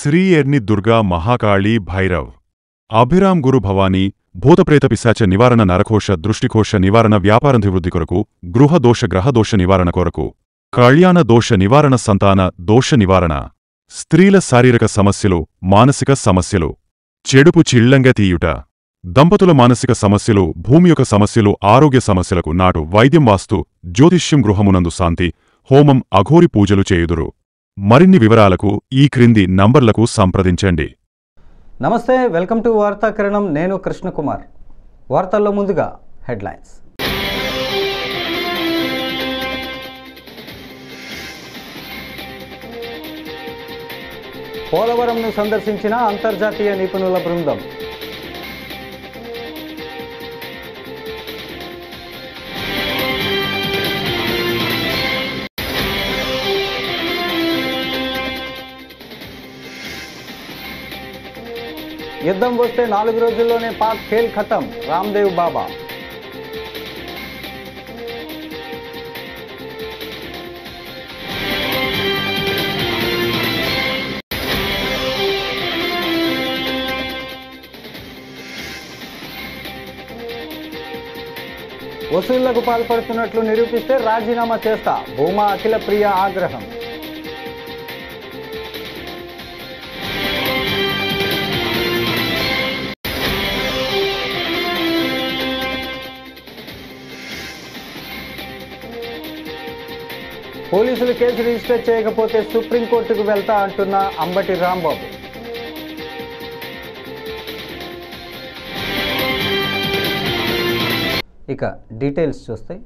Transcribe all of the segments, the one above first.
శ్రీ ఎర్ని దుర్గా మహాకాళీ భైరవ్ అభిరామ్ గురు భవానీ భూతప్రేత పిశాచ నివారణ నరకోశ దృష్టికోశ నివారణ వ్యాపారాభివృద్ధి కొరకు గృహదోష గ్రహదోష నివారణ కొరకు కళ్యాణ దోష నివారణ సంతాన దోష నివారణ స్త్రీల శారీరక సమస్యలు మానసిక సమస్యలు చెడుపు చిళ్లంగా తీయుట దంపతుల మానసిక సమస్యలు భూమి యొక్క సమస్యలు ఆరోగ్య సమస్యలకు నాటు వైద్యం వాస్తు జ్యోతిష్యం గృహమునందు శాంతి హోమం అఘోరి పూజలు చేయుదురు మరిన్ని వివరాలకు ఈ క్రింది నంబర్లకు సంప్రదించండి. నమస్తే, వెల్కమ్ టు వార్తాకిరణం. నేను కృష్ణకుమార్. వార్తల్లో ముందుగా హెడ్లైన్స్. పోలవరంను సందర్శించిన అంతర్జాతీయ నిపుణుల బృందం. యుద్ధం వస్తే 4 రోజుల్లోనే పాక్ ఖేల్ ఖతం, రామ్దేవ్ బాబా. వసూళ్లకు పాల్పడుతున్నట్లు నిరూపిస్తే రాజీనామా చేస్తా, భూమా అఖిలప్రియ ఆగ్రహం. పోలీసులు కేసు రిజిస్టర్ చేయకపోతే సుప్రీంకోర్టుకు వెళ్తా అంటున్న అంబటి రాంబాబు. ఇక డీటెయిల్స్ చూస్తే,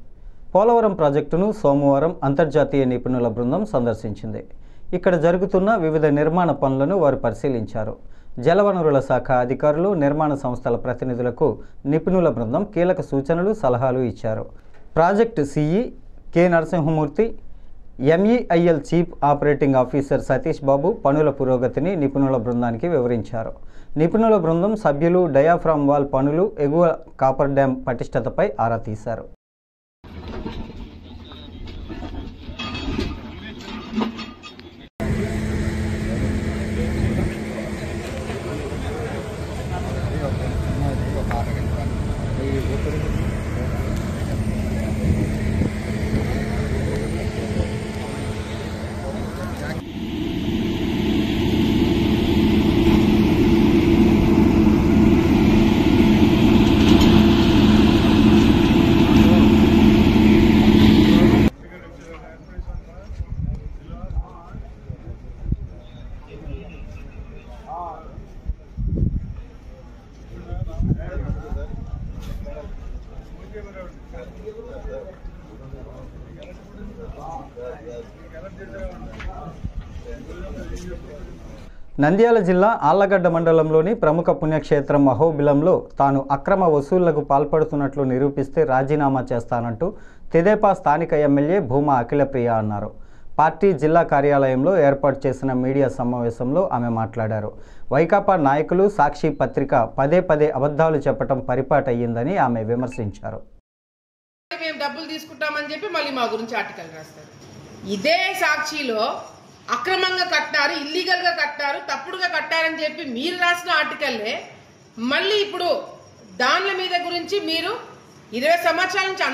పోలవరం ప్రాజెక్టును సోమవారం అంతర్జాతీయ నిపుణుల బృందం సందర్శించింది. ఇక్కడ జరుగుతున్న వివిధ నిర్మాణ పనులను వారు పరిశీలించారు. జలవనరుల శాఖ అధికారులు, నిర్మాణ సంస్థల ప్రతినిధులకు నిపుణుల బృందం కీలక సూచనలు, సలహాలు ఇచ్చారు. Project CE K Narasimhamurthy, MEIL chief operating officer Satish Babu పనుల పురోగతిని నిపుణుల బృందానికి వివరించారు. నిపుణుల బృందం సభ్యులు డయాఫ్రామ్ వాల్ పనులు, ఎగువ కాపర్ డ్యాం పటిష్టతపై ఆరా తీశారు. నంద్యాల జిల్లా ఆళ్లగడ్డ మండలంలోని ప్రముఖ పుణ్యక్షేత్రం అహోబిలంలో తాను అక్రమ వసూళ్లకు పాల్పడుతున్నట్లు నిరూపిస్తే రాజీనామా చేస్తానంటూ తెదేపా స్థానిక ఎమ్మెల్యే భూమా అఖిలప్రియ అన్నారు. పార్టీ జిల్లా కార్యాలయంలో ఏర్పాటు చేసిన మీడియా సమావేశంలో ఆమె మాట్లాడారు. వైకాపా నాయకులు, సాక్షి పత్రిక పదే పదే అబద్ధాలు చెప్పడం పరిపాటయ్యిందని ఆమె విమర్శించారు. మేము డబ్బులు తీసుకుంటామని చెప్పి మళ్ళీ మా గురించి ఆర్టికల్ రాస్తారు. ఇదే సాక్షిలో అక్రమంగా కట్టారు, ఇల్లీగల్గా కట్టారు, తప్పుడుగా కట్టారని చెప్పి మీరు రాసిన ఆర్టికల్లే మళ్ళీ ఇప్పుడు దానిల మీద గురించి మీరు 20 సంవత్సరాల నుంచి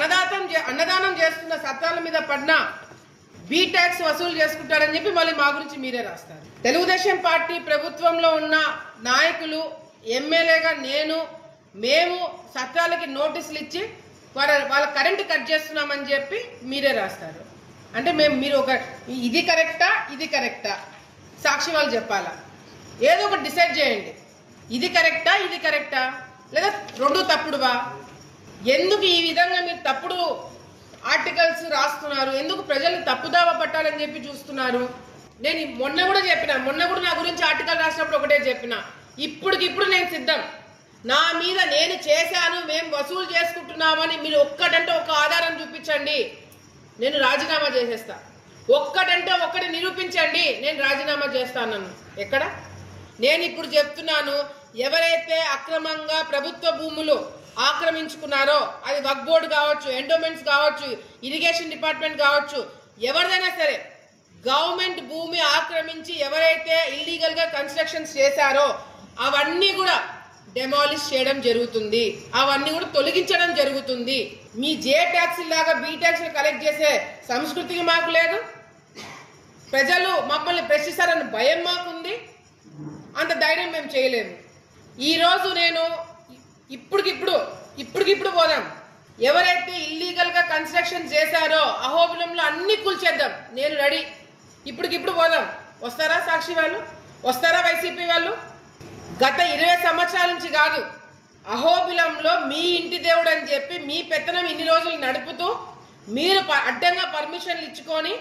అన్నదానం చేస్తున్న సత్రాల మీద పడిన బీ ట్యాక్స్ వసూలు చేసుకుంటారని చెప్పి మళ్ళీ మా గురించి మీరే రాస్తారు. తెలుగుదేశం పార్టీ ప్రభుత్వంలో ఉన్న నాయకులు, ఎమ్మెల్యేగా మేము సత్రాలకి నోటీసులు ఇచ్చి వాళ్ళ కరెంటు కట్ చేస్తున్నామని చెప్పి మీరే రాస్తారు. అంటే మీరు ఒక ఇది కరెక్టా సాక్షి వాళ్ళు చెప్పాలా? ఏదో ఒకటి డిసైడ్ చేయండి. ఇది కరెక్టా లేదా రెండు తప్పుడువా? ఎందుకు ఈ విధంగా మీరు తప్పుడు ఆర్టికల్స్ రాస్తున్నారు? ఎందుకు ప్రజల్ని తప్పుదావ పట్టాలని చెప్పి చూస్తున్నారు? నేను మొన్న కూడా నా గురించి ఆర్టికల్ రాసినప్పుడు ఒకటే చెప్పిన, ఇప్పటికిప్పుడు నేను సిద్ధం. నా మీద నేను చేశాను, మేము వసూలు చేసుకుంటున్నామని మీరు ఒక్కటంటే ఒక ఆధారం చూపించండి, నేను రాజీనామా చేసేస్తా. ఒక్కటంటే ఒక్కటి నిరూపించండి, నేను రాజీనామా చేస్తాను. ఎక్కడ? నేను ఇప్పుడు చెప్తున్నాను, ఎవరైతే అక్రమంగా ప్రభుత్వ భూములు ఆక్రమించుకున్నారో, అది వక్ఫ్ బోర్డు కావచ్చు, ఎండోమెంట్స్ కావచ్చు, ఇరిగేషన్ డిపార్ట్మెంట్ కావచ్చు, ఎవరిదైనా సరే గవర్నమెంట్ భూమి ఆక్రమించి ఎవరైతే ఇల్లీగల్ గా కన్స్ట్రక్షన్స్ చేశారో అవన్నీ కూడా డెమాలిష్ చేయడం జరుగుతుంది, అవన్నీ కూడా తొలగించడం జరుగుతుంది. మీ జే ట్యాక్స్ లాగా బి ట్యాక్స్ కలెక్ట్ చేసే సంస్కృతికి మాకు లేదు. ప్రజలు మమ్మల్ని ప్రశ్నిస్తారని భయం మాకుంది. అంత ధైర్యం మేము చేయలేము. ఈరోజు నేను ఇప్పటికిప్పుడు పోదాం. ఎవరైతే ఇల్లీగల్ గా కన్స్ట్రక్షన్ చేశారో అహోబిలంలో అన్ని కూల్చేద్దాం. నేను రెడీ. ఇప్పటికిప్పుడు పోదాం. వస్తారా సాక్షి వాళ్ళు? వస్తారా వైసీపీ వాళ్ళు? గత 20 సంవత్సరాల నుంచి కాదు, అహోబిలంలో మీ ఇంటి దేవుడు అని చెప్పి మీ పెత్తనం ఇన్ని రోజులు నడుపుతూ మీరు అడ్డంగా పర్మిషన్లు ఇచ్చుకొని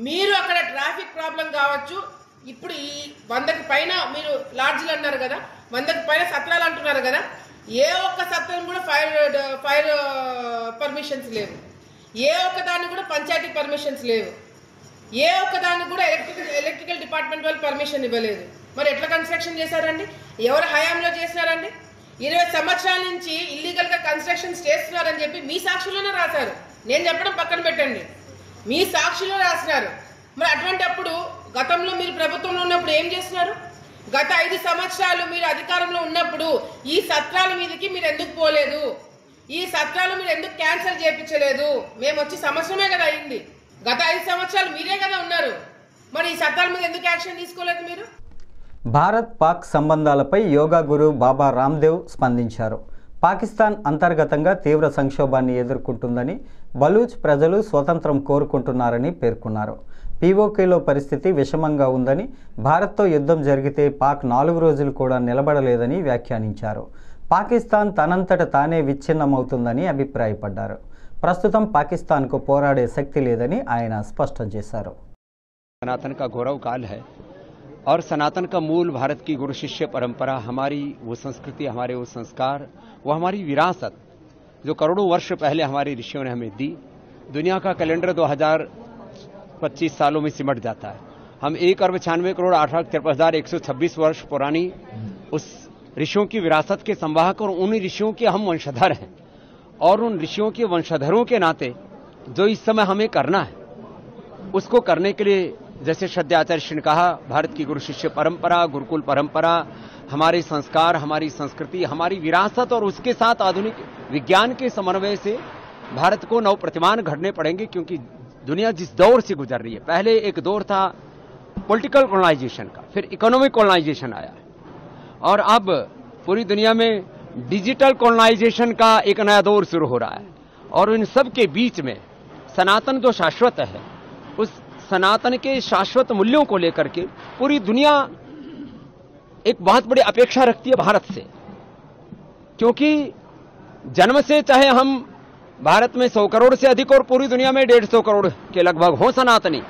మీరు అక్కడ ట్రాఫిక్ ప్రాబ్లం కావచ్చు. ఇప్పుడు ఈ 100కి పైన మీరు లాడ్జ్లు అన్నారు కదా, 100కి పైన సత్రాలు అంటున్నారు కదా, ఏ ఒక్క సత్రం కూడా ఫైర్ పర్మిషన్స్ లేవు. ఏ ఒక్క దానికి కూడా పంచాయతీ పర్మిషన్స్ లేవు. ఏ ఒక్క దానికి కూడా ఎలక్ట్రికల్ డిపార్ట్మెంట్ వాళ్ళు పర్మిషన్ ఇవ్వలేదు. మరి ఎట్లా కన్స్ట్రక్షన్ చేశారండి? ఎవరు హయాంలో చేశారండి? 20 సంవత్సరాల నుంచి ఇల్లీగల్ గా కన్స్ట్రక్షన్స్ చేస్తున్నారని చెప్పి మీ సాక్షుల్లోనే రాశారు. నేను చెప్పడం పక్కన పెట్టండి, మీ సాక్షిలో రాసినారు. మరి అటువంటి అప్పుడు గతంలో మీరు ప్రభుత్వంలో ఉన్నప్పుడు ఏం చేస్తున్నారు? గత 5 సంవత్సరాలు మీరు అధికారంలో ఉన్నప్పుడు ఈ సత్రాల మీదకి మీరు ఎందుకు పోలేదు? ఈ సత్రాలు మీరు ఎందుకు క్యాన్సిల్ చేయించలేదు? మేము వచ్చి సంవత్సరమే కదా అయింది. గత 5 సంవత్సరాలు మీరే కదా ఉన్నారు. మరి ఈ సత్రాల మీద ఎందుకు యాక్షన్ తీసుకోలేదు మీరు? భారత్ పాక్ సంబంధాలపై యోగా గురు బాబా రామ్దేవ్ స్పందించారు. పాకిస్తాన్ అంతర్గతంగా తీవ్ర సంక్షోభాన్ని ఎదుర్కొంటుందని, బలూచ్ ప్రజలు స్వతంత్రం కోరుకుంటున్నారని పేర్కొన్నారు. పీఓకేలో పరిస్థితి విషమంగా ఉందని, భారత్తో యుద్ధం జరిగితే పాక్ 4 రోజులు కూడా నిలబడలేదని వ్యాఖ్యానించారు. పాకిస్తాన్ తనంతట తానే విచ్ఛిన్నమవుతుందని అభిప్రాయపడ్డారు. ప్రస్తుతం పాకిస్తాన్కు పోరాడే శక్తి లేదని ఆయన స్పష్టం చేశారు. सनातन का गौरव काल है और सनातन का मूल भारत की गुरु शिष्य परंपरा, हमारी वो संस्कृति, हमारे वो संस्कार, वो हमारी विरासत जो करोड़ों वर्ष पहले हमारे ऋषियों ने हमें दी. दुनिया का कैलेंडर 2025 सालों में सिमट जाता है. हम 1,96,58,126 वर्ष पुरानी उस ऋषियों की विरासत के संवाहक और उन ऋषियों के हम वंशधर हैं. और उन ऋषियों के वंशधरों के नाते जो इस समय हमें करना है, उसको करने के लिए जैसे श्रद्धेय आचार्य श्री ने कहा, भारत की गुरु शिष्य परंपरा, गुरुकुल परंपरा, हमारे संस्कार, हमारी संस्कृति, हमारी विरासत और उसके साथ आधुनिक विज्ञान के समन्वय से भारत को नव प्रतिमान घड़ने पड़ेंगे. क्योंकि दुनिया जिस दौर से गुजर रही है, पहले एक दौर था पॉलिटिकल कॉलोनाइजेशन का, फिर इकोनॉमिक कॉलोनाइजेशन आया और अब पूरी दुनिया में डिजिटल कॉलोनाइजेशन का एक नया दौर शुरू हो रहा है. और इन सब के बीच में सनातन जो शाश्वत है, उस सनातन के शाश्वत मूल्यों को लेकर के पूरी दुनिया एक बहुत बड़ी अपेक्षा रखती है भारत से. क्योंकि जन्म से चाहे हम भारत में 100 करोड़ से अधिक और पूरी दुनिया में 150 करोड़ के लगभग हो सनातनी,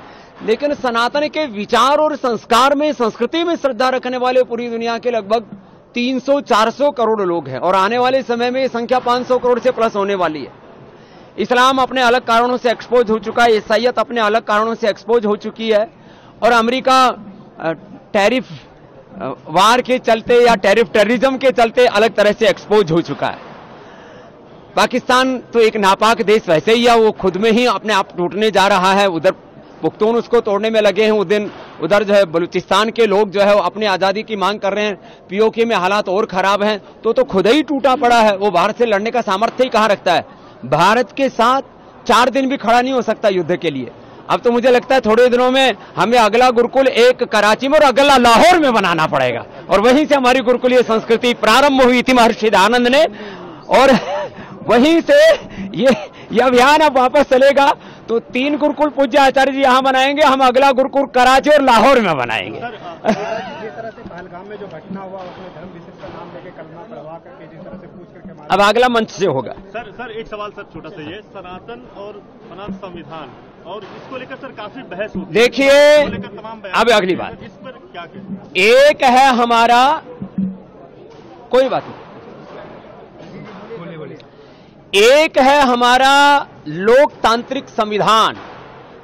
लेकिन सनातन के विचार और संस्कार में, संस्कृति में श्रद्धा रखने वाले पूरी दुनिया के लगभग 300-400 करोड़ लोग हैं. और आने वाले समय में ये संख्या 500 करोड़ से प्लस होने वाली है. इस्लाम अपने अलग कारणों से एक्सपोज हो चुका है, ईसाईयत अपने अलग कारणों से एक्सपोज हो चुकी है. और अमेरिका टैरिफ वार के चलते या टैरिफ टेररिज्म के चलते अलग तरह से एक्सपोज हो चुका है. पाकिस्तान तो एक नापाक देश वैसे ही है, वो खुद में ही अपने आप टूटने जा रहा है. उधर पुख्तून उसको तोड़ने में लगे हैं, उधर जो है बलूचिस्तान के लोग जो है वो अपनी आजादी की मांग कर रहे हैं. पीओके में हालात और खराब हैं, तो खुद ही टूटा पड़ा है. वो भारत से लड़ने का सामर्थ्य ही कहां रखता है? भारत के साथ 4 दिन भी खड़ा नहीं हो सकता युद्ध के लिए. अब तो मुझे लगता है थोड़े दिनों में हमें अगला गुरुकुल एक कराची में और अगला लाहौर में बनाना पड़ेगा. और वहीं से हमारी गुरुकुलीय संस्कृति प्रारंभ हुई थी महर्षि दयानंद ने, और वहीं से ये अभियान अब वापस चलेगा. तो 3 गुरुकुल पूज्य आचार्य जी यहाँ बनाएंगे, हम अगला गुरुकुल कराची और लाहौर में बनाएंगे. जिस तरह से पहलगाम में जो घटना हुआ, उसमें धर्म विशेष का नाम लेके कलमा पढ़वा करके जिस तरह से पूछ करके अब अगला मंच से होगा. सर एक सवाल सर छोटा सा, ये सनातन और सनातन संविधान और इसको लेकर सर काफी बहस होती है. देखिए, अब अगली बात, इस पर क्या कहते? एक है हमारा, कोई बात नहीं, एक है हमारा लोकतांत्रिक संविधान.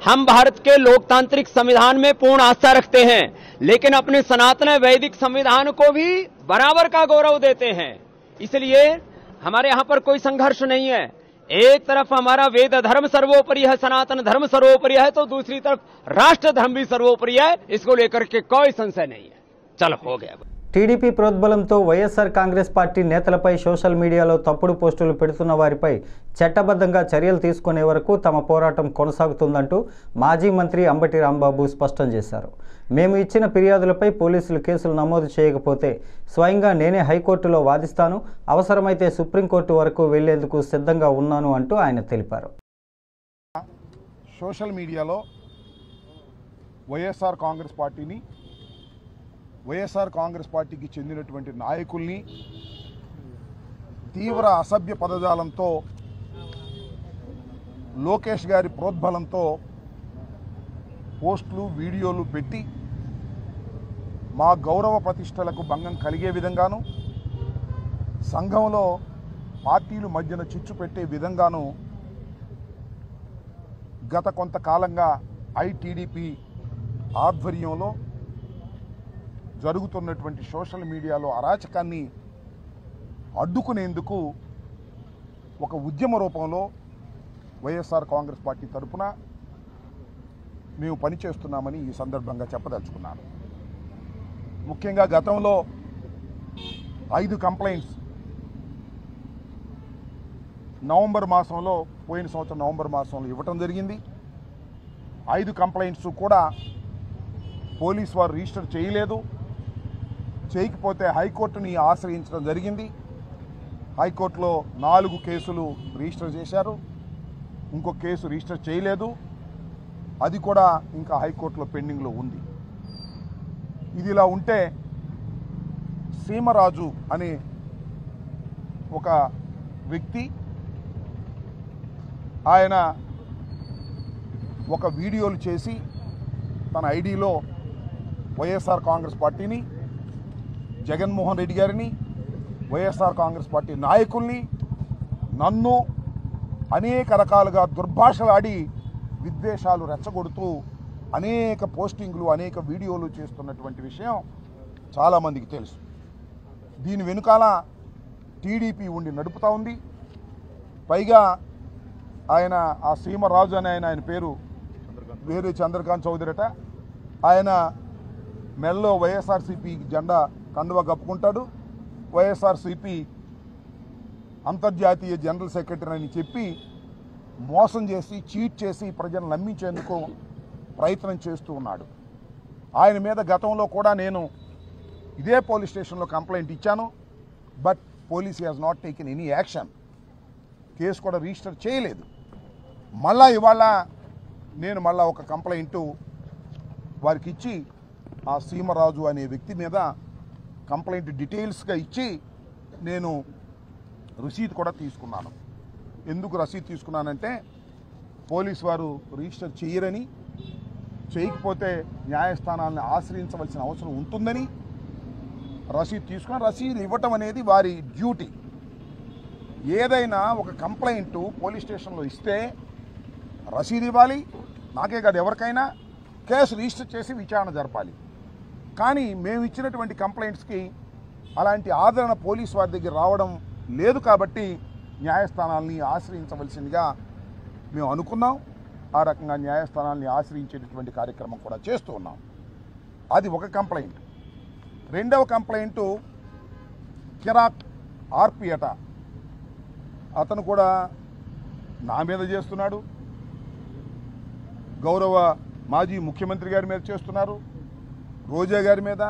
हम भारत के लोकतांत्रिक संविधान में पूर्ण आस्था रखते हैं, लेकिन अपने सनातन वैदिक संविधान को भी बराबर का गौरव देते हैं. इसलिए हमारे यहां पर कोई संघर्ष नहीं है. एक तरफ हमारा वेद धर्म सर्वोपरि है, सनातन धर्म सर्वोपरि है, तो दूसरी तरफ राष्ट्र धर्म भी सर्वोपरि है। इसको लेकर के कोई संशय नहीं है। चल हो गया। టీడీపీ ప్రోద్బలంతో వైఎస్ఆర్ కాంగ్రెస్ పార్టీ నేతలపై సోషల్ మీడియాలో తప్పుడు పోస్టులు పెడుతున్న వారిపై చట్టబద్ధంగా చర్యలు తీసుకునే వరకు తమ పోరాటం కొనసాగుతుందంటూ మాజీ మంత్రి అంబటి రాంబాబు స్పష్టం చేశారు. మేము ఇచ్చిన ఫిర్యాదులపై పోలీసులు కేసులు నమోదు చేయకపోతే స్వయంగా నేనే హైకోర్టులో వాదిస్తాను, అవసరమైతే సుప్రీంకోర్టు వరకు వెళ్లేందుకు సిద్ధంగా ఉన్నాను అంటూ ఆయన తెలిపారు. సోషల్ మీడియాలో వైఎస్ఆర్ కాంగ్రెస్ పార్టీకి చెందినటువంటి నాయకుల్ని తీవ్ర అసభ్య పదజాలంతో లోకేష్ గారి ప్రోద్బలంతో పోస్టులు వీడియోలు పెట్టి మా గౌరవ ప్రతిష్టలకు భంగం కలిగే విధంగాను, సంఘంలో పార్టీలు మధ్యన చిచ్చు పెట్టే విధంగాను గత కొంతకాలంగా ఐటీడీపీ ఆధ్వర్యంలో జరుగుతున్నటువంటి సోషల్ మీడియాలో అరాచకాన్ని అడ్డుకునేందుకు ఒక ఉద్యమ రూపంలో వైఎస్ఆర్ కాంగ్రెస్ పార్టీ తరఫున మేము పనిచేస్తున్నామని ఈ సందర్భంగా చెప్పదలుచుకున్నాను. ముఖ్యంగా గతంలో 5 కంప్లైంట్స్ పోయిన సంవత్సరం నవంబర్ మాసంలో ఇవ్వటం జరిగింది. 5 కంప్లైంట్స్ కూడా పోలీసు వారు రిజిస్టర్ చేయలేదు. చేయకపోతే హైకోర్టుని ఆశ్రయించడం జరిగింది. హైకోర్టులో 4 కేసులు రిజిస్టర్ చేశారు. ఇంకో కేసు రిజిస్టర్ చేయలేదు. అది కూడా ఇంకా హైకోర్టులో పెండింగ్లో ఉంది. ఇది ఇలా ఉంటే సీమరాజు అనే ఒక వ్యక్తి, ఆయన ఒక వీడియోలు చేసి తన ఐడిలో వైఎస్ఆర్ కాంగ్రెస్ పార్టీని, జగన్మోహన్ రెడ్డి గారిని, వైఎస్ఆర్ కాంగ్రెస్ పార్టీ నాయకుల్ని, నన్ను అనేక రకాలుగా దుర్భాషలాడి విద్వేషాలు రెచ్చగొడుతూ అనేక పోస్టింగ్లు, అనేక వీడియోలు చేస్తున్నటువంటి విషయం చాలామందికి తెలుసు. దీని వెనుకాల టీడీపీ ఉండి నడుపుతూ ఉంది. పైగా ఆయన ఆ సీమరాజు అనే ఆయన పేరు వేరే చంద్రకాంత్ చౌదరిట. ఆయన మెల్లో వైఎస్ఆర్సీపీ జెండా కండువా కప్పుకుంటాడు. వైఎస్ఆర్సీపీ అంతర్జాతీయ జనరల్ సెక్రటరీ అని చెప్పి మోసం చేసి, చీట్ చేసి ప్రజలను నమ్మించేందుకు ప్రయత్నం చేస్తూ ఉన్నాడు. ఆయన మీద గతంలో కూడా నేను ఇదే పోలీస్ స్టేషన్లో కంప్లైంట్ ఇచ్చాను. But police has not taken any action. Case కూడా రిజిస్టర్ చేయలేదు. ఇవాళ నేను ఒక కంప్లైంట్ వారికి ఇచ్చి ఆ సీమరాజు అనే వ్యక్తి మీద కంప్లైంట్ డీటెయిల్స్గా ఇచ్చి నేను రసీదు కూడా తీసుకున్నాను. ఎందుకు రసీదు తీసుకున్నానంటే పోలీసు వారు రిజిస్టర్ చేయరని, చేయకపోతే న్యాయస్థానాలను ఆశ్రయించవలసిన అవసరం ఉంటుందని రసీదు తీసుకున్నాను. రసీదు ఇవ్వటం అనేది వారి డ్యూటీ. ఏదైనా ఒక కంప్లైంట్ పోలీస్ స్టేషన్లో ఇస్తే రసీదు ఇవ్వాలి, నాకే కాదు ఎవరికైనా, కేసు రిజిస్టర్ చేసి విచారణ జరపాలి. కానీ మేము ఇచ్చినటువంటి కంప్లైంట్స్కి అలాంటి ఆదరణ పోలీసు వారి దగ్గర రావడం లేదు. కాబట్టి న్యాయస్థానాల్ని ఆశ్రయించవలసిందిగా మేము అనుకున్నాం. ఆ రకంగా న్యాయస్థానాల్ని ఆశ్రయించేటటువంటి కార్యక్రమం కూడా చేస్తూ ఉన్నాం. అది ఒక కంప్లైంట్. రెండవ కంప్లైంటు కిరాక్ ఆర్పి అట. అతను కూడా నా మీద చేస్తున్నాడు, గౌరవ మాజీ ముఖ్యమంత్రి గారి మీద చేస్తున్నారు, రోజా గారి మీద,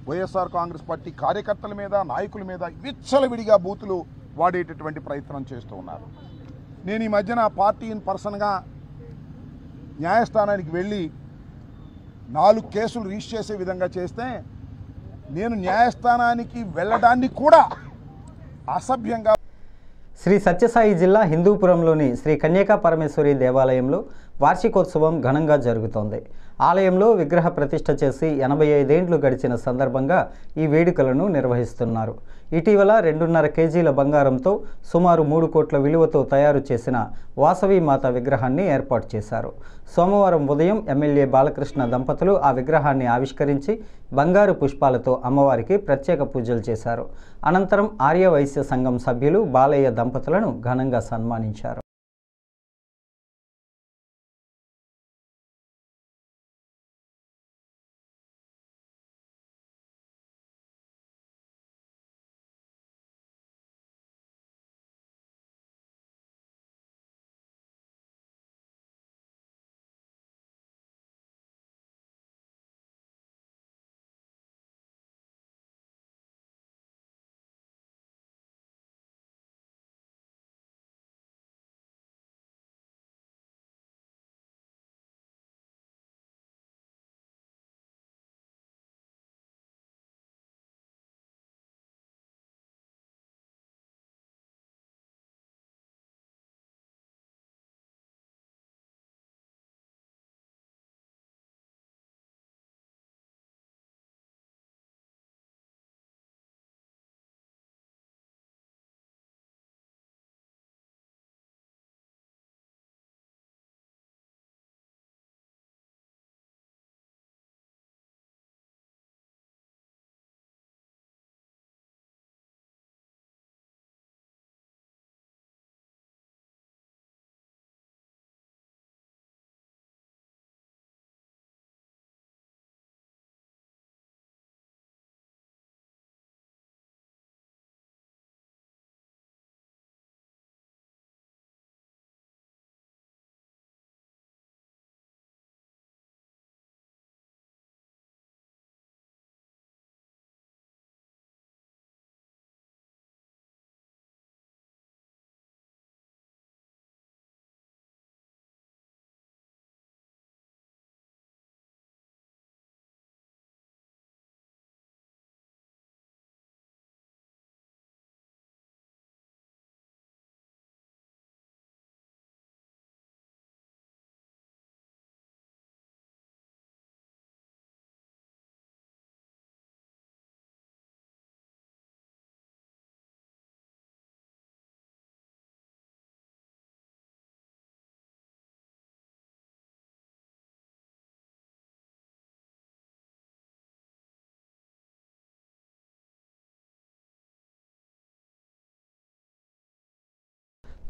వైఎస్ఆర్ కాంగ్రెస్ పార్టీ కార్యకర్తల మీద, నాయకుల మీద విచ్చలవిడిగా బూతులు వాడేటటువంటి ప్రయత్నం చేస్తూ ఉన్నారు. నేను ఈ మధ్యన పార్టీ ఇన్ పర్సన్గా న్యాయస్థానానికి వెళ్ళి 4 కేసులు రిజిస్టర్ చేసే విధంగా చేస్తే నేను న్యాయస్థానానికి వెళ్ళడాన్ని కూడా అసభ్యంగా. శ్రీ సత్యసాయి జిల్లా హిందూపురంలోని శ్రీ కన్యకా పరమేశ్వరి దేవాలయంలో వార్షికోత్సవం ఘనంగా జరుగుతోంది. ఆలయంలో విగ్రహ ప్రతిష్ఠ చేసి 85 ఏండ్లు గడిచిన సందర్భంగా ఈ వేడుకలను నిర్వహిస్తున్నారు. ఇటీవల 2.5 కేజీల బంగారంతో సుమారు 3 కోట్ల విలువతో తయారు చేసిన వాసవీమాత విగ్రహాన్ని ఏర్పాటు చేశారు. సోమవారం ఉదయం ఎమ్మెల్యే బాలకృష్ణ దంపతులు ఆ విగ్రహాన్ని ఆవిష్కరించి బంగారు పుష్పాలతో అమ్మవారికి ప్రత్యేక పూజలు చేశారు. అనంతరం ఆర్యవైశ్య సంఘం సభ్యులు బాలయ్య దంపతులను ఘనంగా సన్మానించారు.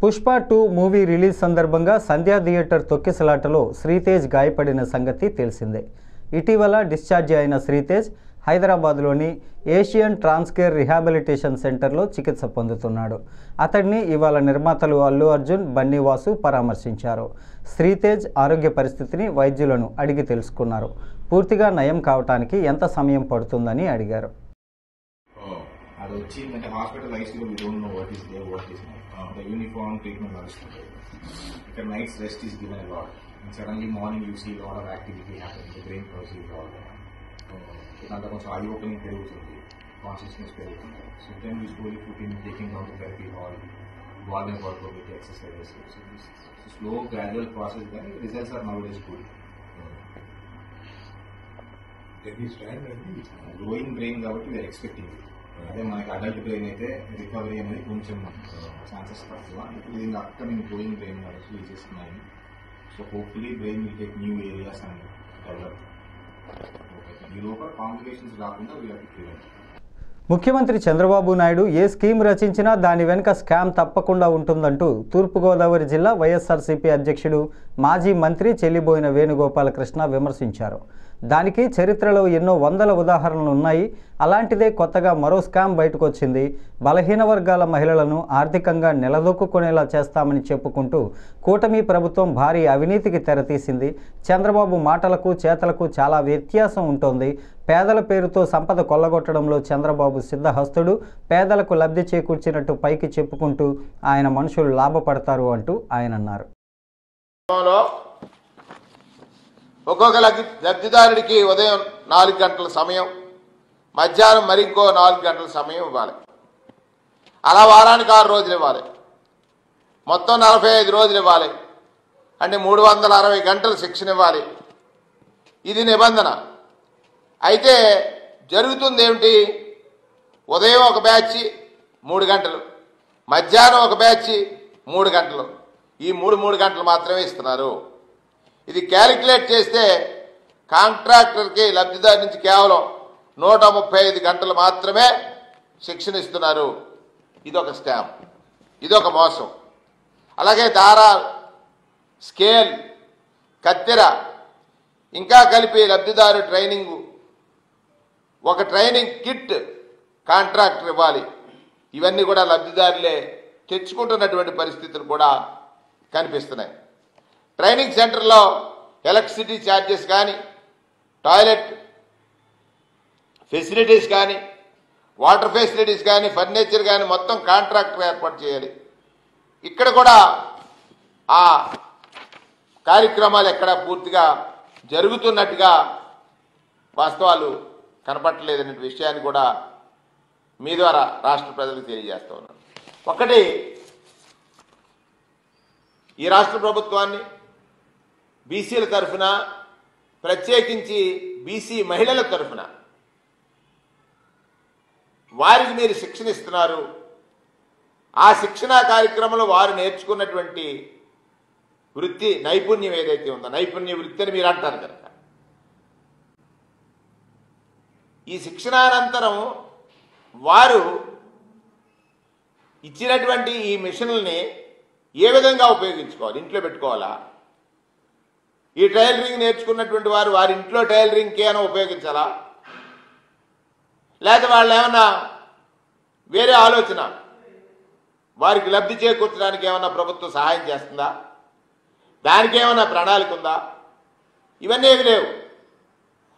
పుష్ప 2 మూవీ రిలీజ్ సందర్భంగా సంధ్యా థియేటర్ తొక్కిసలాటలో శ్రీతేజ్ గాయపడిన సంగతి తెలిసిందే. ఇటీవల డిశ్చార్జి అయిన శ్రీతేజ్ హైదరాబాద్లోని ఏషియన్ ట్రాన్స్కేర్ రిహాబిలిటేషన్ సెంటర్లో చికిత్స పొందుతున్నాడు. అతడిని ఇవాళ నిర్మాతలు అల్లు అర్జున్, బన్నీ వాసు పరామర్శించారు. శ్రీతేజ్ ఆరోగ్య పరిస్థితిని వైద్యులను అడిగి తెలుసుకున్నారు. పూర్తిగా నయం కావటానికి ఎంత సమయం పడుతుందని అడిగారు. అది వచ్చి అంటే హాస్పిటల్ ఐసీలో we don't know what is there what is the uniform treatment నడుస్తుంది. ఇక్కడ nights rest is given a lot and suddenly morning you see lot of activity happen the brain process all దాంట్లో కొంచెం eye opening పెరుగుతుంది, consciousness పెరుగుతుంది. So then we slowly put in taking down to therapy hall, warden work with exercises. Slow gradual process కానీ results are nowadays good. Growing brain కాబట్టి we are expecting. అదే మనకి adult brain అయితే recovery అనేది కొంచెం chances తక్కువ. ఇప్పుడు దీని అప్కమింగ్ గ్రోయింగ్ బ్రెయిన్ కాబట్టి చేస్తున్నాయి. So hopefully brain will take new areas and develop. ఈ లోపల కాంప్లికేషన్స్ రాకుండా వీఆర్ ప్రివెంట్. ముఖ్యమంత్రి చంద్రబాబు నాయుడు ఏ స్కీమ్ రచించినా దాని వెనుక స్కామ్ తప్పకుండా ఉంటుందంటూ తూర్పుగోదావరి జిల్లా వైఎస్ఆర్సీపీ అధ్యక్షుడు, మాజీ మంత్రి చెల్లిబోయిన వేణుగోపాలకృష్ణ విమర్శించారు. దానికి చరిత్రలో ఎన్నో వందల ఉదాహరణలు ఉన్నాయి. అలాంటిదే కొత్తగా మరో స్కామ్ బయటకు వచ్చింది. బలహీన వర్గాల మహిళలను ఆర్థికంగా నిలదొక్కునేలా చేస్తామని చెప్పుకుంటూ కూటమి ప్రభుత్వం భారీ అవినీతికి తెరతీసింది. చంద్రబాబు మాటలకు చేతలకు చాలా వ్యత్యాసం ఉంటుంది. పేదల పేరుతో సంపద కొల్లగొట్టడంలో చంద్రబాబు సిద్ధహస్తుడు. పేదలకు లబ్ధి చేకూర్చినట్టు పైకి చెప్పుకుంటూ ఆయన మనుషులు లాభపడతారు అంటూ ఆయన అన్నారు. ఒక్కొక్క లబ్ధిదారుడికి ఉదయం 4 గంటల సమయం, మధ్యాహ్నం మరింకో 4 గంటల సమయం ఇవ్వాలి. అలా వారానికి 6 రోజులు ఇవ్వాలి. మొత్తం 45 రోజులు ఇవ్వాలి. అంటే 360 గంటలు శిక్షణ ఇవ్వాలి. ఇది నిబంధన. అయితే జరుగుతుంది ఏమిటి? ఉదయం ఒక బ్యాచ్ 3 గంటలు, మధ్యాహ్నం ఒక బ్యాచ్ 3 గంటలు, ఈ 3 గంటలు మాత్రమే ఇస్తున్నారు. ఇది క్యాలిక్యులేట్ చేస్తే కాంట్రాక్టర్కి లబ్ధిదారు నుంచి కేవలం 135 గంటలు మాత్రమే శిక్షణ ఇస్తున్నారు. ఇదొక స్కామ్, ఇదొక మోసం. అలాగే దారా, స్కేల్, కత్తెర ఇంకా కలిపి లబ్ధిదారు ట్రైనింగ్, ఒక ట్రైనింగ్ కిట్ కాంట్రాక్టర్ ఇవ్వాలి. ఇవన్నీ కూడా లబ్ధిదారులే తెచ్చుకుంటున్నటువంటి పరిస్థితులు కూడా కనిపిస్తున్నాయి. ట్రైనింగ్ సెంటర్లో ఎలక్ట్రిసిటీ ఛార్జెస్ కానీ, టాయిలెట్ ఫెసిలిటీస్ కానీ, వాటర్ ఫెసిలిటీస్ కానీ, ఫర్నిచర్ కానీ మొత్తం కాంట్రాక్టర్ ఏర్పాటు చేయాలి. ఇక్కడ కూడా ఆ కార్యక్రమాలు ఎక్కడ పూర్తిగా జరుగుతున్నట్టుగా వాస్తవాలు కనపట్టలేదనే విషయాన్ని కూడా మీ ద్వారా రాష్ట్ర ప్రజలకు తెలియజేస్తా ఉన్నాను. ఒకటి, ఈ రాష్ట్ర ప్రభుత్వాన్ని బీసీల తరఫున, ప్రత్యేకించి బీసీ మహిళల తరఫున వారికి మీరు శిక్షణ ఇస్తున్నారు. ఆ శిక్షణా కార్యక్రమంలో వారు నేర్చుకున్నటువంటి వృత్తి నైపుణ్యం ఏదైతే ఉందో, నైపుణ్య వృత్తి అని మీరు అంటారు కనుక, ఈ శిక్షణానంతరం వారు ఇచ్చినటువంటి ఈ మిషన్లని ఏ విధంగా ఉపయోగించుకోవాలి? ఇంట్లో పెట్టుకోవాలా? ఈ టైలరింగ్ నేర్చుకున్నటువంటి వారు వారి ఇంట్లో టైలరింగ్కి ఏమైనా ఉపయోగించాలా? లేదా వాళ్ళు ఏమన్నా వేరే ఆలోచన, వారికి లబ్ధి చేకూర్చడానికి ఏమన్నా ప్రభుత్వం సహాయం చేస్తుందా? దానికి ఏమన్నా ప్రణాళిక ఉందా? ఇవన్నీ ఏమి లేవు.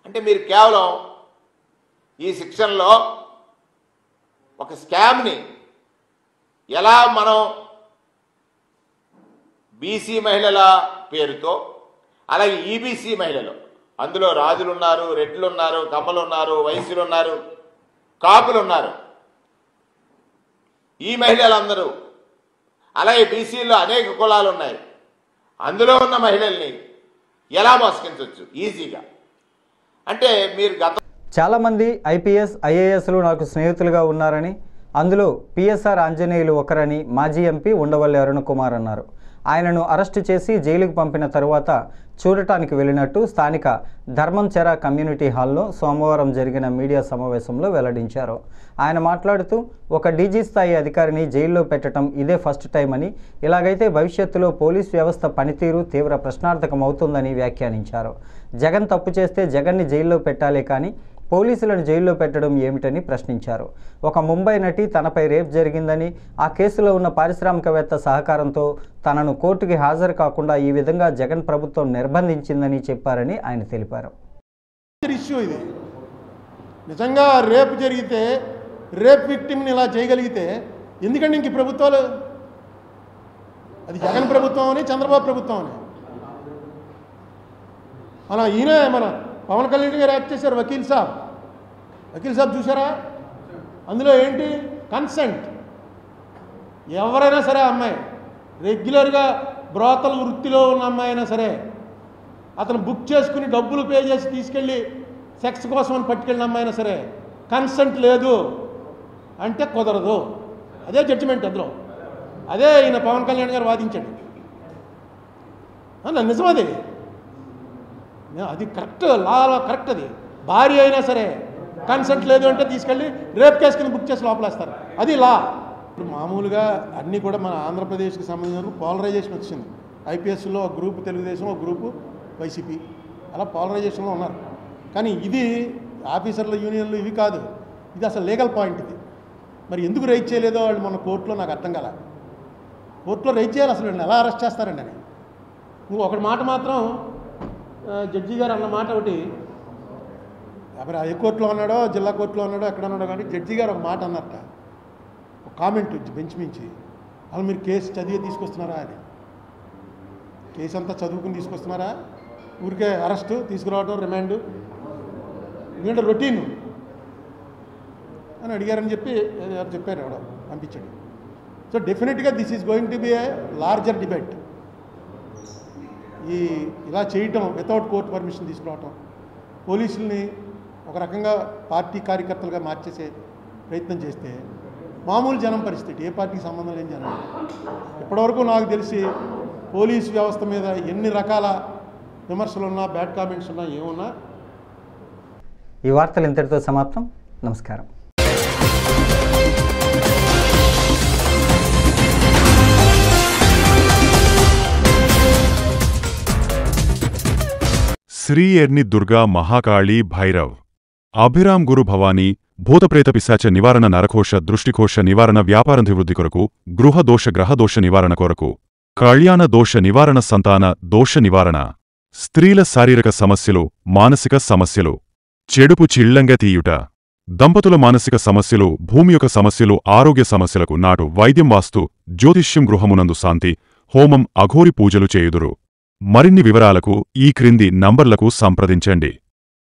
అంటే మీరు కేవలం ఈ శిక్షణలో ఒక స్కామ్ని ఎలా మనం బీసీ మహిళల పేరుతో, అలాగే ఈబీసీ మహిళలు, అందులో రాజులు ఉన్నారు, రెడ్లు ఉన్నారు, కమ్మలు ఉన్నారు, వైశ్యులు ఉన్నారు, కాపులు ఉన్నారు, ఈ మహిళలందరూ, అలాగే బీసీలో అనేక కులాలు ఉన్నాయి, అందులో ఉన్న మహిళల్ని ఎలా మోసగించవచ్చు ఈజీగా? అంటే మీరు చాలామంది ఐపీఎస్, ఐఏఎస్లు నాకు స్నేహితులుగా ఉన్నారని, అందులో పిఎస్ఆర్ ఆంజనేయులు ఒకరని మాజీ ఎంపీ ఉండవల్లి అరుణ్ కుమార్ అన్నారు. ఆయనను అరెస్టు చేసి జైలుకు పంపిన తరువాత చూడటానికి వెళ్ళినట్టు స్థానిక ధర్మంచెర కమ్యూనిటీ హాల్లో సోమవారం జరిగిన మీడియా సమావేశంలో వెల్లడించారు. ఆయన మాట్లాడుతూ, ఒక డీజీ స్థాయి అధికారిని జైల్లో పెట్టడం ఇదే ఫస్ట్ టైం అని, ఇలాగైతే భవిష్యత్తులో పోలీస్ వ్యవస్థ పనితీరు తీవ్ర ప్రశ్నార్థకమవుతుందని వ్యాఖ్యానించారు. జగన్ తప్పు చేస్తే జగన్ని జైల్లో పెట్టాలే కానీ పోలీసులను జైల్లో పెట్టడం ఏమిటని ప్రశ్నించారు. ఒక ముంబై నటి తనపై రేప్ జరిగిందని, ఆ కేసులో ఉన్న పారిశ్రామికవేత్త సహకారంతో తనను కోర్టుకి హాజరు కాకుండా ఈ విధంగా జగన్ ప్రభుత్వం నిర్బంధించిందని చెప్పారని ఆయన తెలిపారు. ఇష్యూ ఇది నిజంగా రేపు జరిగితే, రేప్ విక్టిమ్ని ఇలా చేయగలిగితే ఎందుకంటే ఇంక ప్రభుత్వాలు, అది జగన్ ప్రభుత్వం అని, చంద్రబాబు ప్రభుత్వం అని, అలా ఈయన మన పవన్ కళ్యాణ్ గారు యాక్ట్ చేశారు. వకీల్ సాబ్ చూసారా? అందులో ఏంటి? కన్సెంట్. ఎవరైనా సరే అమ్మాయి రెగ్యులర్గా బ్రోతల వృత్తిలో ఉన్న అమ్మాయి అయినా సరే, అతను బుక్ చేసుకుని డబ్బులు పే చేసి తీసుకెళ్ళి సెక్స్ కోసం అని పట్టుకెళ్ళిన అమ్మాయి అయినా సరే, కన్సెంట్ లేదు అంటే కుదరదు. అదే జడ్జిమెంట్ అందులో, అదే ఈయన పవన్ కళ్యాణ్ గారు వాదించాడు. నిజమది, అది కరెక్ట్, లాలో కరెక్ట్. అది భార్య అయినా సరే కన్సెంట్ లేదు అంటే తీసుకెళ్ళి రేప్ కేసు కింద బుక్ చేసి లోపలేస్తారు. అది లా. ఇప్పుడు మామూలుగా అన్నీ కూడా మన ఆంధ్రప్రదేశ్కి సంబంధించిన పోలరైజేషన్ వచ్చింది. ఐపీఎస్లో ఒక గ్రూపు తెలుగుదేశం, ఒక గ్రూపు వైసీపీ, అలా పోలరైజేషన్లో ఉన్నారు. కానీ ఇది ఆఫీసర్ల యూనియన్లు ఇవి కాదు, ఇది అసలు లీగల్ పాయింట్. ఇది మరి ఎందుకు రైజ్ చేయలేదో వాళ్ళు మన కోర్టులో నాకు అర్థం కాల. కోర్టులో రైజ్ చేయాలి, అసలు వీళ్ళని ఎలా అరెస్ట్ చేస్తారండి అని. ఒకటి మాట మాత్రం జడ్జి గారు అన్న మాట ఒకటి, మరి హైకోర్టులో ఉన్నాడో జిల్లా కోర్టులో ఉన్నాడో ఎక్కడ ఉన్నాడో కానీ జడ్జి గారు ఒక మాట అన్నట్ట, ఒక కామెంట్ బెంచ్ మించి, అసలు మీరు కేసు చదివి తీసుకొస్తున్నారా అని. కేసు అంతా చదువుకుని తీసుకొస్తున్నారా? ఊరికే అరెస్టు, తీసుకురావడం, రిమాండ్, ఎందుకంటే రొటీన్ అని అడిగారని చెప్పారు ఎవడో పంపించాడు. సో డెఫినెట్గా this is going to be A larger debate. ఇలా చేయటం వితౌట్ కోర్టు పర్మిషన్ తీసుకురావటం, పోలీసుల్ని ఒక రకంగా పార్టీ కార్యకర్తలుగా మార్చేసే ప్రయత్నం చేస్తే మామూలు జనం పరిస్థితి, ఏ పార్టీకి సంబంధం లేని జనం. ఇప్పటివరకు నాకు తెలిసి పోలీసు వ్యవస్థ మీద ఎన్ని రకాల విమర్శలు ఉన్నా, బ్యాడ్ కామెంట్స్ ఉన్నా, ఏమున్నా. ఈ వార్తలు ఇంతటితో సమాప్తం. నమస్కారం. శ్రీ ఎర్ని దుర్గా మహాకాళీ భైరవ్ అభిరామ్ గురు భవానీ భూతప్రేత పిశాచ నివారణ నరకోశ దృష్టికోశ నివారణ వ్యాపారాభివృద్ధి కొరకు గృహదోష గ్రహదోష నివారణ కొరకు కళ్యాణ దోష నివారణ సంతాన దోష నివారణ స్త్రీల శారీరక సమస్యలు మానసిక సమస్యలు చెడుపు చిళ్లంగా తీయుట దంపతుల మానసిక సమస్యలు భూమి యొక్క సమస్యలు ఆరోగ్య సమస్యలకు నాటు వైద్యం వాస్తు జ్యోతిష్యం గృహమునందు శాంతి హోమం అఘోరి పూజలు చేయుదురు. మరిన్ని వివరాలకు ఈ క్రింది నంబర్లకు సంప్రదించండి.